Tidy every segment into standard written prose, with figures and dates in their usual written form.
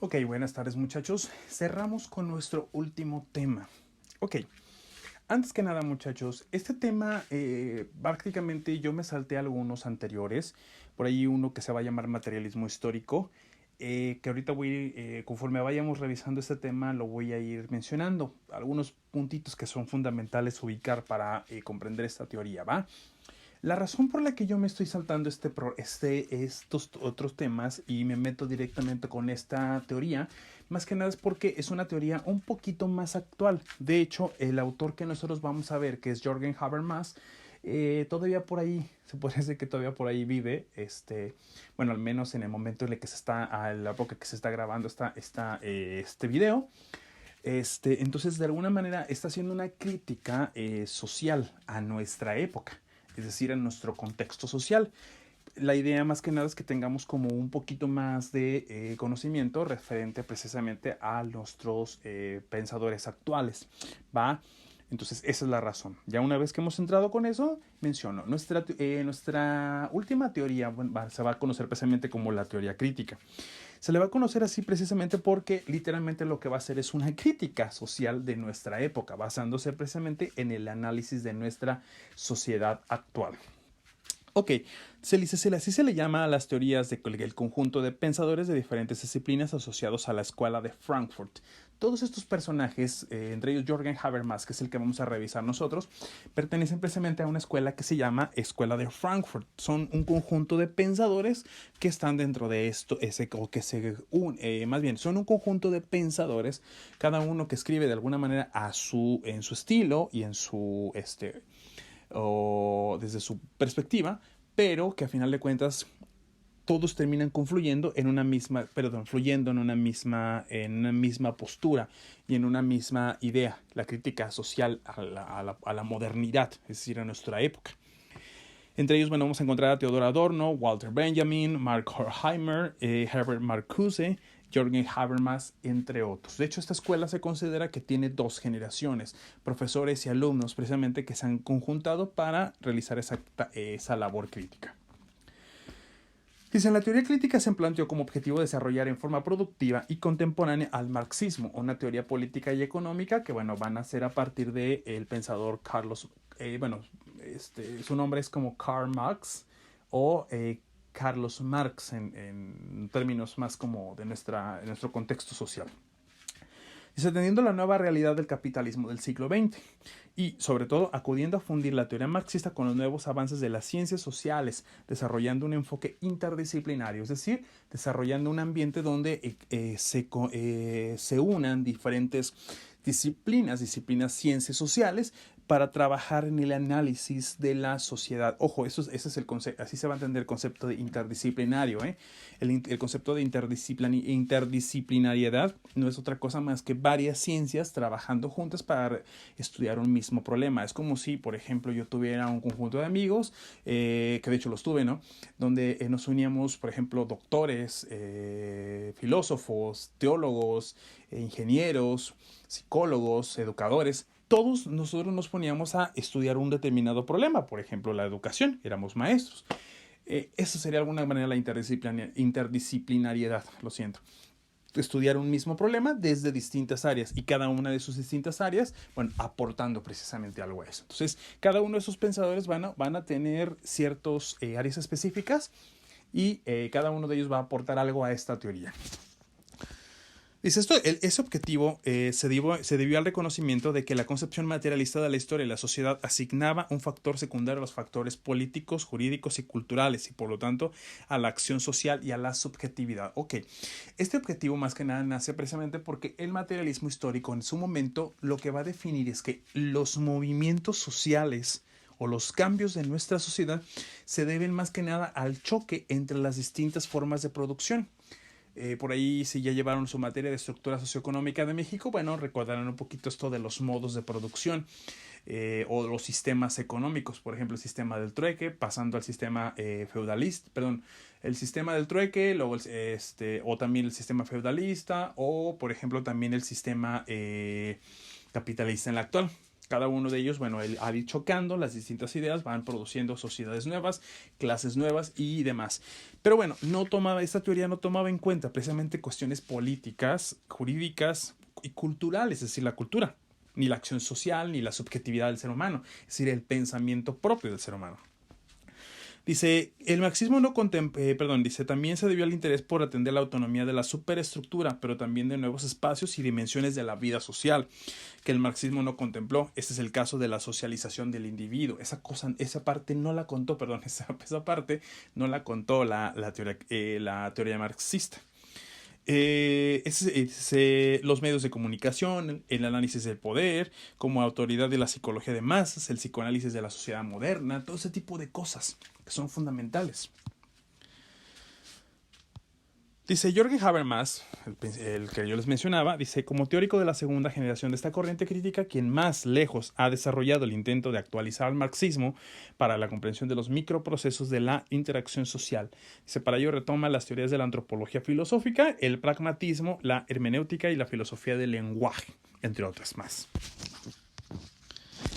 Ok, buenas tardes muchachos. Cerramos con nuestro último tema. Ok, antes que nada muchachos, este tema prácticamente yo me salté algunos anteriores. Por ahí uno que se va a llamar materialismo histórico, que ahorita conforme vayamos revisando este tema, lo voy a ir mencionando. Algunos puntitos que son fundamentales ubicar para comprender esta teoría, ¿va? La razón por la que yo me estoy saltando estos otros temas y me meto directamente con esta teoría, más que nada es porque es una teoría un poquito más actual. De hecho, el autor que nosotros vamos a ver, que es Jürgen Habermas, todavía por ahí, se puede decir que todavía por ahí vive, bueno, al menos en el momento en el que a la época que se está grabando este video. Entonces, de alguna manera, está haciendo una crítica social a nuestra época, es decir, a nuestro contexto social. La idea más que nada es que tengamos como un poquito más de conocimiento referente precisamente a nuestros pensadores actuales, ¿va? Entonces, esa es la razón. Ya una vez que hemos entrado con eso, menciono, nuestra última teoría se va a conocer precisamente como la teoría crítica. Se le va a conocer así precisamente porque literalmente lo que va a hacer es una crítica social de nuestra época, basándose precisamente en el análisis de nuestra sociedad actual. Ok, así se le llama a las teorías del conjunto de pensadores de diferentes disciplinas asociados a la escuela de Frankfurt. Todos estos personajes, entre ellos Jürgen Habermas, que es el que vamos a revisar nosotros, pertenecen precisamente a una escuela que se llama Escuela de Frankfurt. Son un conjunto de pensadores que están dentro de esto, más bien, son un conjunto de pensadores, cada uno que escribe de alguna manera en su estilo y en su o desde su perspectiva, pero que a final de cuentas todos terminan confluyendo en una misma, fluyendo en una misma postura y en una misma idea, la crítica social a la modernidad, es decir, a nuestra época. Entre ellos, bueno, vamos a encontrar a Theodor Adorno, Walter Benjamin, Mark Horkheimer, Herbert Marcuse, Jürgen Habermas, entre otros. De hecho, esta escuela se considera que tiene dos generaciones, profesores y alumnos, precisamente que se han conjuntado para realizar esa labor crítica. Dice, en la teoría crítica se planteó como objetivo desarrollar en forma productiva y contemporánea al marxismo, una teoría política y económica que, bueno, van a ser a partir del pensador su nombre es como Karl Marx o Carlos Marx en términos más como de nuestro contexto social. Dice, atendiendo a la nueva realidad del capitalismo del siglo XX y, sobre todo, acudiendo a fundir la teoría marxista con los nuevos avances de las ciencias sociales, desarrollando un enfoque interdisciplinario, es decir, desarrollando un ambiente donde se unan diferentes disciplinas, ciencias sociales, para trabajar en el análisis de la sociedad. Ojo, ese es el concepto, así se va a entender el concepto de interdisciplinario. El concepto de interdisciplinariedad no es otra cosa más que varias ciencias trabajando juntas para estudiar un mismo problema. Es como si, por ejemplo, yo tuviera un conjunto de amigos, que de hecho los tuve, ¿no? Donde nos uníamos, por ejemplo, doctores, filósofos, teólogos, ingenieros, psicólogos, educadores. Todos nosotros nos poníamos a estudiar un determinado problema, por ejemplo, la educación, éramos maestros. Eso sería de alguna manera la interdisciplinariedad, lo siento. Estudiar un mismo problema desde distintas áreas y cada una de sus distintas áreas, bueno, aportando precisamente algo a eso. Entonces, cada uno de esos pensadores van a tener ciertas áreas específicas y cada uno de ellos va a aportar algo a esta teoría. Dice esto, ese objetivo se debió al reconocimiento de que la concepción materialista de la historia y la sociedad asignaba un factor secundario a los factores políticos, jurídicos y culturales y por lo tanto a la acción social y a la subjetividad. Ok, este objetivo más que nada nace precisamente porque el materialismo histórico en su momento lo que va a definir es que los movimientos sociales o los cambios de nuestra sociedad se deben más que nada al choque entre las distintas formas de producción. Por ahí, si ya llevaron su materia de estructura socioeconómica de México, bueno, recordarán un poquito esto de los modos de producción o los sistemas económicos, por ejemplo, el sistema del trueque, pasando al sistema feudalista, perdón, el sistema del trueque, luego o también el sistema feudalista, o por ejemplo también el sistema capitalista en la actual. Cada uno de ellos, bueno, al ir chocando las distintas ideas, van produciendo sociedades nuevas, clases nuevas y demás. Pero bueno, esta teoría no tomaba en cuenta precisamente cuestiones políticas, jurídicas y culturales, es decir, la cultura, ni la acción social, ni la subjetividad del ser humano, es decir, el pensamiento propio del ser humano. Dice, el marxismo no dice, también se debió al interés por atender la autonomía de la superestructura, pero también de nuevos espacios y dimensiones de la vida social, que el marxismo no contempló. Este es el caso de la socialización del individuo. Esa parte no la contó, esa parte no la contó la teoría marxista. Los medios de comunicación, el análisis del poder, como autoridad de la psicología de masas, el psicoanálisis de la sociedad moderna, todo ese tipo de cosas que son fundamentales. Dice Jürgen Habermas, el que yo les mencionaba, dice, como teórico de la segunda generación de esta corriente crítica, quien más lejos ha desarrollado el intento de actualizar el marxismo para la comprensión de los microprocesos de la interacción social. Dice, para ello retoma las teorías de la antropología filosófica, el pragmatismo, la hermenéutica y la filosofía del lenguaje, entre otras más.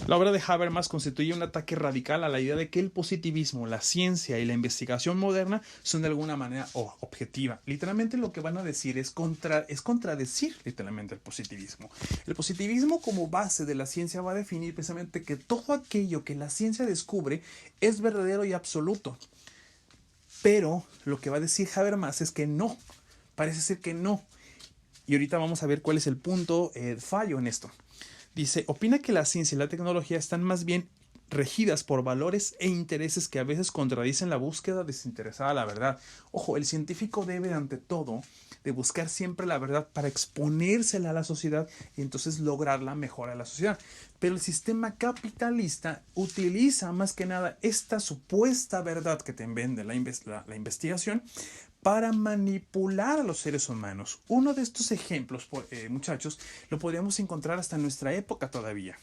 La obra de Habermas constituye un ataque radical a la idea de que el positivismo, la ciencia y la investigación moderna son de alguna manera objetiva. Literalmente lo que van a decir es contradecir literalmente el positivismo. El positivismo como base de la ciencia va a definir precisamente que todo aquello que la ciencia descubre es verdadero y absoluto. Pero lo que va a decir Habermas es que no. Parece ser que no. Y ahorita vamos a ver cuál es el punto fallo en esto. Dice, opina que la ciencia y la tecnología están más bien regidas por valores e intereses que a veces contradicen la búsqueda desinteresada de la verdad. Ojo, el científico debe, ante todo, de buscar siempre la verdad para exponérsela a la sociedad y entonces lograr la mejora de la sociedad. Pero el sistema capitalista utiliza más que nada esta supuesta verdad que te vende la investigación para manipular a los seres humanos. Uno de estos ejemplos, muchachos, lo podríamos encontrar hasta en nuestra época todavía.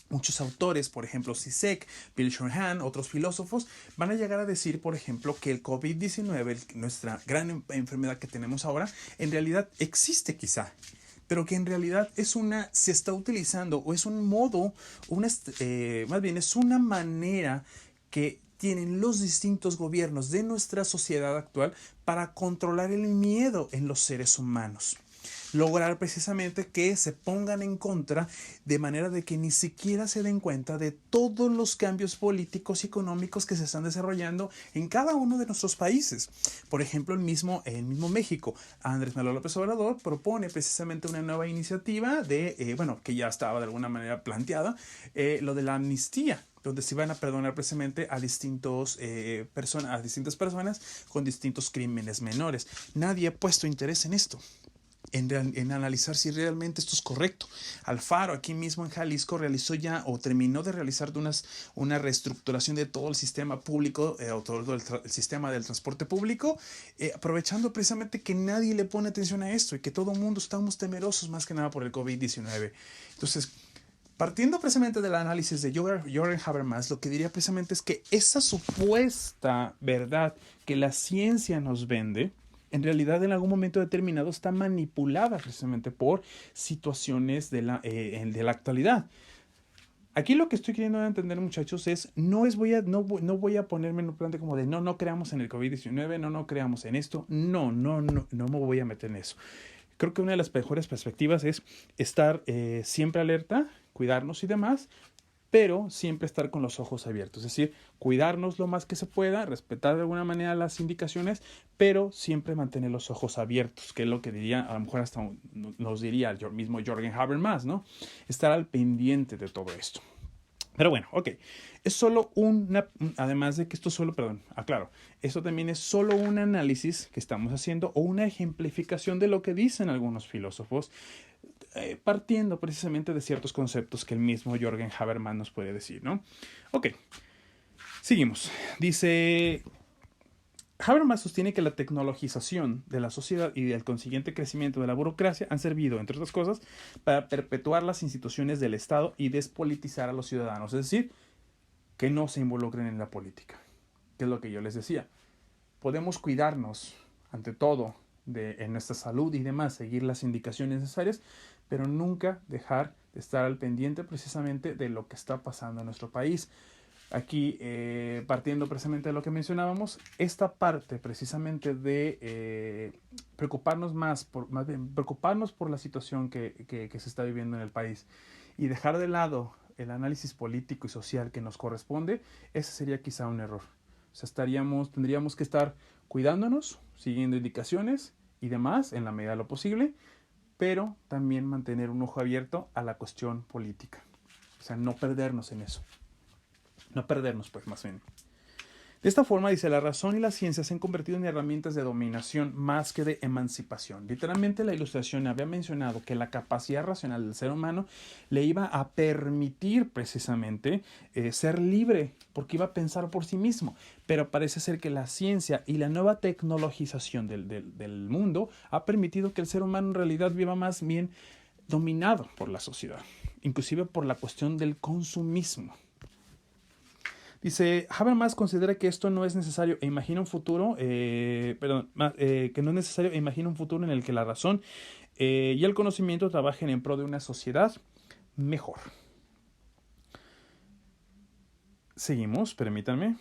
Muchos autores, por ejemplo, Zizek, Bill Shorhan, otros filósofos, van a llegar a decir, por ejemplo, que el COVID-19, nuestra gran enfermedad que tenemos ahora, en realidad existe quizá, pero que en realidad se está utilizando o es un modo, más bien es una manera que tienen los distintos gobiernos de nuestra sociedad actual para controlar el miedo en los seres humanos. Lograr precisamente que se pongan en contra de manera de que ni siquiera se den cuenta de todos los cambios políticos y económicos que se están desarrollando en cada uno de nuestros países. Por ejemplo, el mismo México, Andrés Manuel López Obrador propone precisamente una nueva iniciativa que ya estaba de alguna manera planteada, lo de la amnistía, donde se van a perdonar precisamente a distintas personas con distintos crímenes menores. Nadie ha puesto interés en esto. En analizar si realmente esto es correcto. Alfaro, aquí mismo en Jalisco, realizó ya o terminó de realizar una reestructuración de todo el sistema público, o todo el sistema del transporte público, aprovechando precisamente que nadie le pone atención a esto y que todo el mundo estamos temerosos más que nada por el COVID-19. Entonces, partiendo precisamente del análisis de Jürgen Habermas, lo que diría precisamente es que esa supuesta verdad que la ciencia nos vende, en realidad en algún momento determinado está manipulada precisamente por situaciones de la actualidad. Aquí lo que estoy queriendo entender, muchachos, es no voy a ponerme en un plan de como de no creamos en el COVID-19, no creamos en esto, no me voy a meter en eso. Creo que una de las mejores perspectivas es estar siempre alerta, cuidarnos y demás, pero siempre estar con los ojos abiertos, es decir, cuidarnos lo más que se pueda, respetar de alguna manera las indicaciones, pero siempre mantener los ojos abiertos, que es lo que diría, a lo mejor hasta nos diría el mismo Jürgen Habermas, ¿no? Estar al pendiente de todo esto. Pero bueno, ok, es solo además de que esto también es solo un análisis que estamos haciendo o una ejemplificación de lo que dicen algunos filósofos, partiendo precisamente de ciertos conceptos que el mismo Jürgen Habermas nos puede decir, ¿no? Ok, seguimos. Dice, Habermas sostiene que la tecnologización de la sociedad y el consiguiente crecimiento de la burocracia han servido, entre otras cosas, para perpetuar las instituciones del Estado y despolitizar a los ciudadanos, es decir, que no se involucren en la política, que es lo que yo les decía. Podemos cuidarnos, ante todo, en nuestra salud y demás, seguir las indicaciones necesarias, pero nunca dejar de estar al pendiente precisamente de lo que está pasando en nuestro país. Aquí, partiendo precisamente de lo que mencionábamos, esta parte precisamente de preocuparnos más bien preocuparnos por la situación que se está viviendo en el país y dejar de lado el análisis político y social que nos corresponde, ese sería quizá un error. O sea, tendríamos que estar cuidándonos, siguiendo indicaciones y demás en la medida de lo posible, pero también mantener un ojo abierto a la cuestión política. O sea, no perdernos en eso. No perdernos, pues, más bien. De esta forma, dice, la razón y la ciencia se han convertido en herramientas de dominación más que de emancipación. Literalmente la ilustración había mencionado que la capacidad racional del ser humano le iba a permitir precisamente ser libre, porque iba a pensar por sí mismo. Pero parece ser que la ciencia y la nueva tecnologización del mundo ha permitido que el ser humano en realidad viva más bien dominado por la sociedad, inclusive por la cuestión del consumismo. Dice, Habermas considera que esto no es necesario e imagina un futuro, que no es necesario e imagina un futuro en el que la razón y el conocimiento trabajen en pro de una sociedad mejor. Seguimos, permítanme.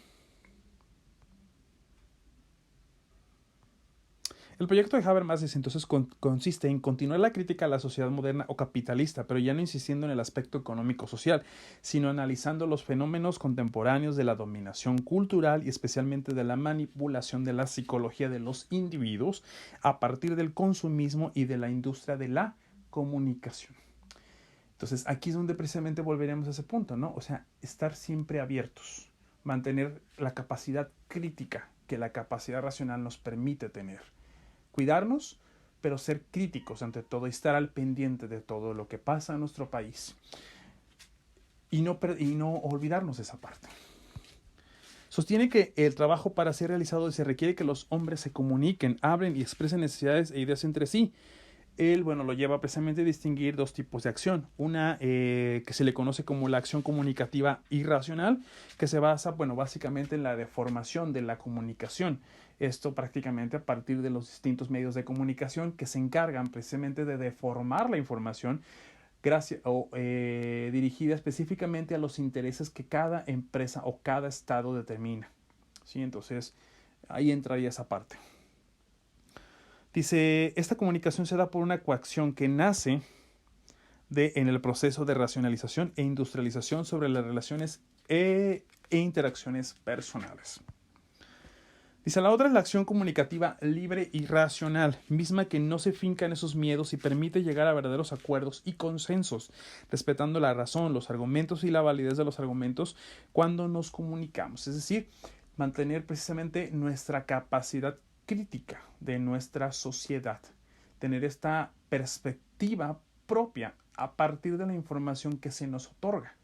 El proyecto de Habermas entonces consiste en continuar la crítica a la sociedad moderna o capitalista, pero ya no insistiendo en el aspecto económico-social, sino analizando los fenómenos contemporáneos de la dominación cultural y especialmente de la manipulación de la psicología de los individuos a partir del consumismo y de la industria de la comunicación. Entonces aquí es donde precisamente volveremos a ese punto, ¿no? O sea, estar siempre abiertos, mantener la capacidad crítica que la capacidad racional nos permite tener. Cuidarnos, pero ser críticos ante todo y estar al pendiente de todo lo que pasa en nuestro país. Y no olvidarnos de esa parte. Sostiene que el trabajo para ser realizado se requiere que los hombres se comuniquen, hablen y expresen necesidades e ideas entre sí. Él, lo lleva precisamente a distinguir dos tipos de acción. Una que se le conoce como la acción comunicativa irracional, que se basa, básicamente en la deformación de la comunicación. Esto prácticamente a partir de los distintos medios de comunicación que se encargan precisamente de deformar la información dirigida específicamente a los intereses que cada empresa o cada estado determina. ¿Sí? Entonces, ahí entraría esa parte. Dice, esta comunicación se da por una coacción que nace en el proceso de racionalización e industrialización sobre las relaciones e interacciones personales. Dice, la otra es la acción comunicativa libre y racional, misma que no se finca en esos miedos y permite llegar a verdaderos acuerdos y consensos, respetando la razón, los argumentos y la validez de los argumentos cuando nos comunicamos. Es decir, mantener precisamente nuestra capacidad crítica de nuestra sociedad, tener esta perspectiva propia a partir de la información que se nos otorga,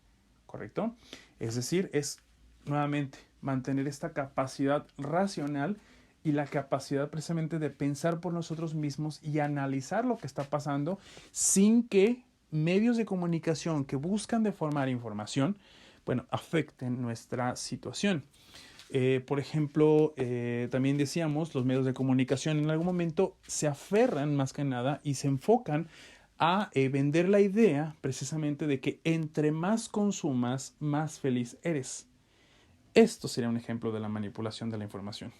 ¿correcto? Es decir, es nuevamente mantener esta capacidad racional y la capacidad precisamente de pensar por nosotros mismos y analizar lo que está pasando sin que medios de comunicación que buscan deformar información, afecten nuestra situación. Por ejemplo, también decíamos, los medios de comunicación en algún momento se aferran más que nada y se enfocan a vender la idea precisamente de que entre más consumas, más feliz eres. Esto sería un ejemplo de la manipulación de la información.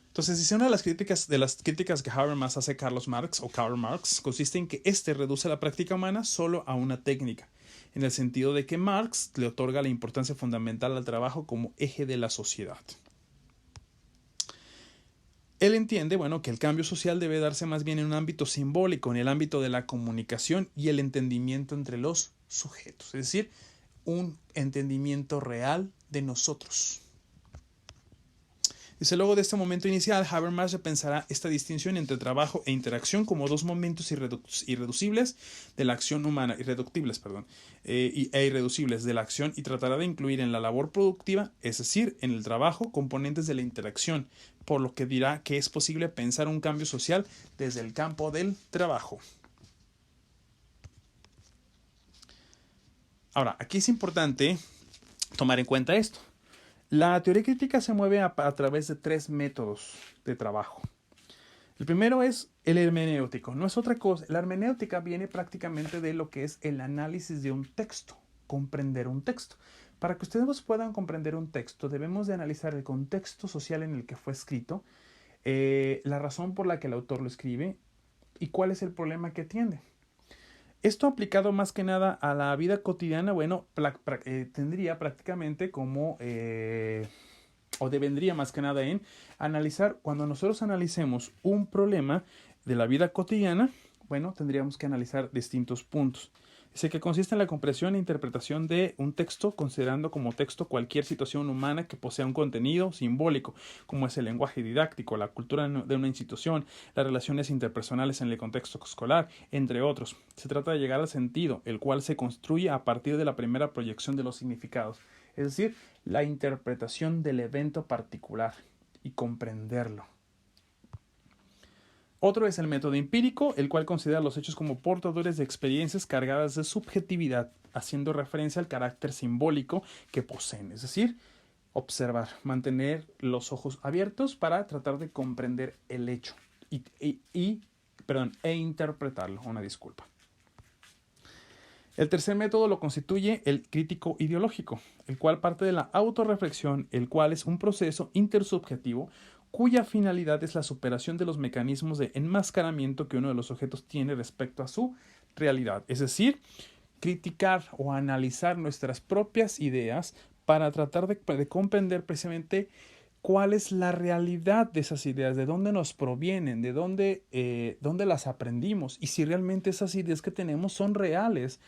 Entonces, dice, una de las críticas que Habermas hace a Karl Marx consiste en que éste reduce la práctica humana solo a una técnica, en el sentido de que Marx le otorga la importancia fundamental al trabajo como eje de la sociedad. Él entiende, que el cambio social debe darse más bien en un ámbito simbólico, en el ámbito de la comunicación y el entendimiento entre los sujetos, es decir, un entendimiento real de nosotros. Dice, luego de este momento inicial, Habermas repensará esta distinción entre trabajo e interacción como dos momentos irreducibles de la acción humana, irreducibles de la acción, y tratará de incluir en la labor productiva, es decir, en el trabajo, componentes de la interacción, por lo que dirá que es posible pensar un cambio social desde el campo del trabajo. Ahora, aquí es importante tomar en cuenta esto. La teoría crítica se mueve a través de tres métodos de trabajo. El primero es el hermenéutico. No es otra cosa. La hermenéutica viene prácticamente de lo que es el análisis de un texto, comprender un texto. Para que ustedes puedan comprender un texto, debemos de analizar el contexto social en el que fue escrito, la razón por la que el autor lo escribe y cuál es el problema que atiende. Esto aplicado más que nada a la vida cotidiana, bueno, tendría prácticamente como, o devendría más que nada en analizar, cuando nosotros analicemos un problema de la vida cotidiana, bueno, tendríamos que analizar distintos puntos. Dice que consiste en la comprensión e interpretación de un texto, considerando como texto cualquier situación humana que posea un contenido simbólico, como es el lenguaje didáctico, la cultura de una institución, las relaciones interpersonales en el contexto escolar, entre otros. Se trata de llegar al sentido, el cual se construye a partir de la primera proyección de los significados, es decir, la interpretación del evento particular y comprenderlo. Otro es el método empírico, el cual considera los hechos como portadores de experiencias cargadas de subjetividad, haciendo referencia al carácter simbólico que poseen, es decir, observar, mantener los ojos abiertos para tratar de comprender el hecho e interpretarlo. Una disculpa. El tercer método lo constituye el crítico ideológico, el cual parte de la autorreflexión, el cual es un proceso intersubjetivo cuya finalidad es la superación de los mecanismos de enmascaramiento que uno de los sujetos tiene respecto a su realidad. Es decir, criticar o analizar nuestras propias ideas para tratar de comprender precisamente cuál es la realidad de esas ideas, de dónde nos provienen, de dónde las aprendimos y si realmente esas ideas que tenemos son reales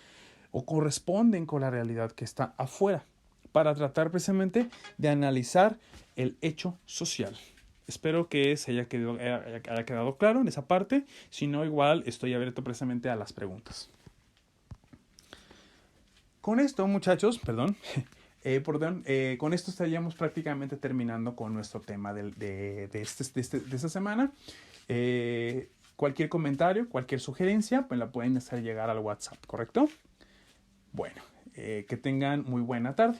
o corresponden con la realidad que está afuera, para tratar precisamente de analizar el hecho social. Espero que se haya quedado claro en esa parte. Si no, igual estoy abierto precisamente a las preguntas. Con esto, muchachos, con esto estaríamos prácticamente terminando con nuestro tema de esta semana. Cualquier comentario, cualquier sugerencia, pues la pueden hacer llegar al WhatsApp, ¿correcto? Bueno, que tengan muy buena tarde.